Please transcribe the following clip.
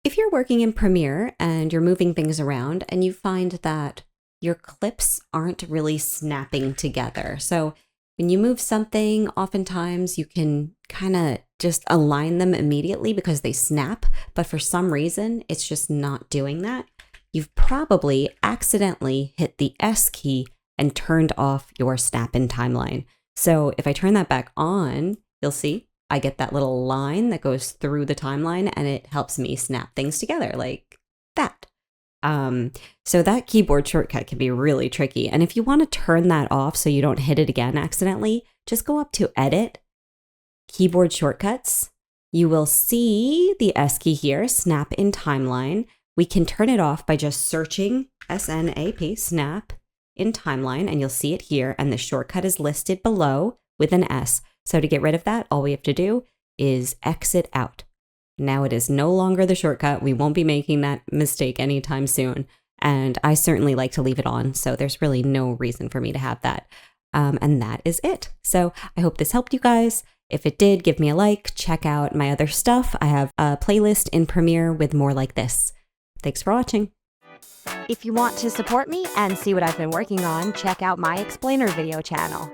If you're working in Premiere and you're moving things around and you find that your clips aren't really snapping together. So when you move something, oftentimes you can kind of just align them immediately because they snap, but for some reason, it's just not doing that. You've probably accidentally hit the S key and turned off your snap in timeline. So if I turn that back on, you'll see I get that little line that goes through the timeline and it helps me snap things together like that. So that keyboard shortcut can be really tricky. And if you want to turn that off so you don't hit it again accidentally, just go up to Edit, Keyboard Shortcuts. You will see the S key here, Snap in Timeline. We can turn it off by just searching SNAP, Snap in Timeline, and you'll see it here. And the shortcut is listed below with an S. So to get rid of that, all we have to do is exit out. Now it is no longer the shortcut. We won't be making that mistake anytime soon. And I certainly like to leave it on, so there's really no reason for me to have that. And that is it. So I hope this helped you guys. If it did, give me a like. Check out my other stuff. I have a playlist in Premiere with more like this. Thanks for watching. If you want to support me and see what I've been working on, check out my Explainer video channel.